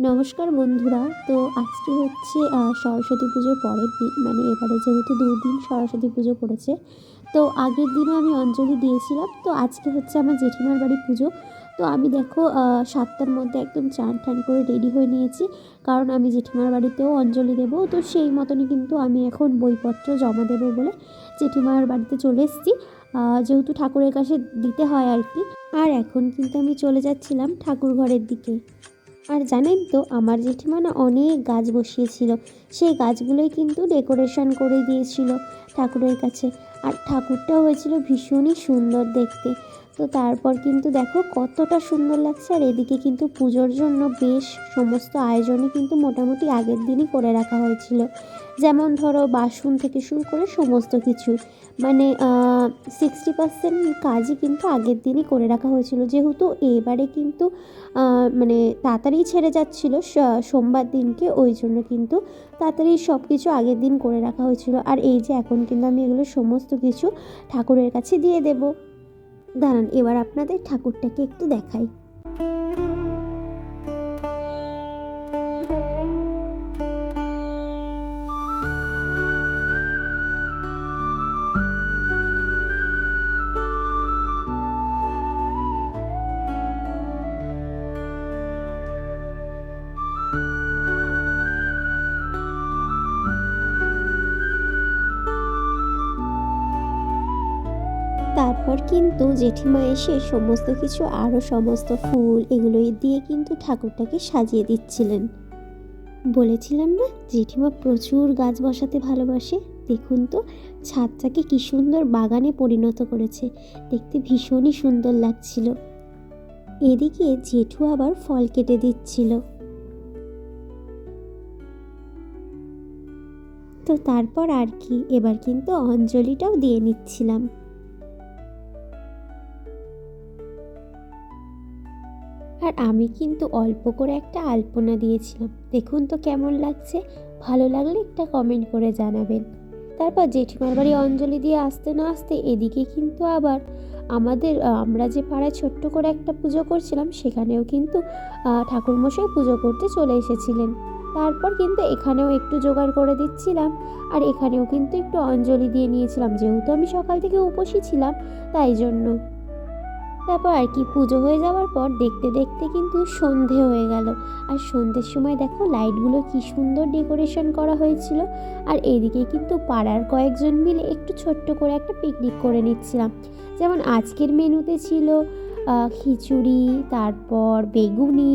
নমস্কার বন্ধুরা। তো আজকে হচ্ছে সরস্বতী পুজোর পরের দিন, মানে এবারে যেহেতু 2 দিন সরস্বতী পুজো পড়েছে, তো আগের দিনও আমি অঞ্জলি দিয়েছিলাম। তো আজকে হচ্ছে আমার জেঠিমার বাড়ি পুজো। তো আমি দেখো 7টার মধ্যে একদম চান টান করে রেডি হয়ে নিয়েছি, কারণ আমি জেঠিমার বাড়িতেও অঞ্জলি দেবো। তো সেই মতনই কিন্তু আমি এখন বইপত্র জমা দেবো বলে জেঠিমার বাড়িতে চলে এসেছি, যেহেতু ঠাকুরের কাছে দিতে হয় আর কি। আর এখন কিন্তু আমি চলে যাচ্ছিলাম ঠাকুর ঘরের দিকে। আর জানেন তো, আমার জেঠিমা না অনেক গাছ বসিয়েছিল, সেই গাছগুলোই কিন্তু ডেকোরেশন করে দিয়েছিল ঠাকুরের কাছে। আর ঠাকুরটাও হয়েছিল ভীষণই সুন্দর দেখতে। তো তারপর কিন্তু দেখো কতটা সুন্দর লাগছে। আর এদিকে কিন্তু পুজোর জন্য বেশ সমস্ত আয়োজনই কিন্তু মোটামুটি আগের দিনই করে রাখা হয়েছিল। যেমন ধরো বাসন থেকে শুরু করে সমস্ত কিছু, মানে 60% কাজই কিন্তু আগের দিনই করে রাখা হয়েছিল, যেহেতু এবারে কিন্তু মানে তাড়াতাড়ি ছেড়ে যাচ্ছিলো সোমবার দিনকে, ওই জন্য কিন্তু তাড়াতাড়ি সব কিছু আগের দিন করে রাখা হয়েছিল। আর এই যে এখন কিন্তু আমি এগুলো সমস্ত কিছু ঠাকুরের কাছে দিয়ে দেব। দাঁড়ান, এবার আপনাদের ঠাকুরটাকে একটু দেখাই। তারপর কিন্তু জেঠিমা এসে সমস্ত কিছু আরও সমস্ত ফুল এগুলো দিয়ে কিন্তু ঠাকুরটাকে সাজিয়ে দিচ্ছিলেন। বলেছিলাম না, জেঠিমা প্রচুর গাছ বসাতে ভালোবাসে। দেখুন তো, ছাদটাকে কি সুন্দর বাগানে পরিণত করেছে, দেখতে ভীষণই সুন্দর লাগছিল। এদিকে জেঠু আবার ফল কেটে দিচ্ছিল। তো তারপর আর কি, এবার কিন্তু অঞ্জলিটাও দিয়ে নিচ্ছিলাম। আর আমি কিন্তু অল্প করে একটা আলপনা দিয়েছিলাম, দেখুন তো কেমন লাগছে। ভালো লাগলে একটা কমেন্ট করে জানাবেন। তারপর জেঠিমার বাড়ি অঞ্জলি দিয়ে আসতে না আসতে এদিকে কিন্তু আবার আমরা যে পাড়ায় ছোট্ট করে একটা পুজো করছিলাম, সেখানেও কিন্তু ঠাকুরমশাই পুজো করতে চলে এসেছিলেন। তারপর কিন্তু এখানেও একটু জোগাড় করে দিচ্ছিলাম, আর এখানেও কিন্তু একটু অঞ্জলি দিয়ে নিয়েছিলাম, যেহেতু আমি সকাল থেকে উপোসই ছিলাম তাই জন্য। তারপর আর কি, পুজো হয়ে যাওয়ার পর দেখতে দেখতে কিন্তু সন্ধে হয়ে গেল। আর সন্ধ্যের সময় দেখো লাইটগুলো কি সুন্দর ডেকোরেশন করা হয়েছিল। আর এইদিকে কিন্তু পাড়ার কয়েকজন মিলে একটু ছোট্ট করে একটা পিকনিক করে নিচ্ছিলাম। যেমন আজকের মেনুতে ছিল খিচুড়ি, তারপর বেগুনি।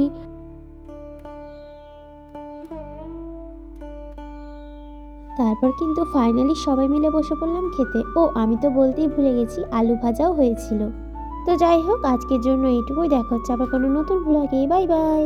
তারপর কিন্তু ফাইনালি সবাই মিলে বসে পড়লাম খেতে। ও আমি তো বলতেই ভুলে গেছি, আলু ভাজাও হয়েছিল। তো যাই হোক, আজকের জন্য এইটুকুই। দেখা হচ্ছে আবার কোনো নতুন ভ্লগে। Bye bye.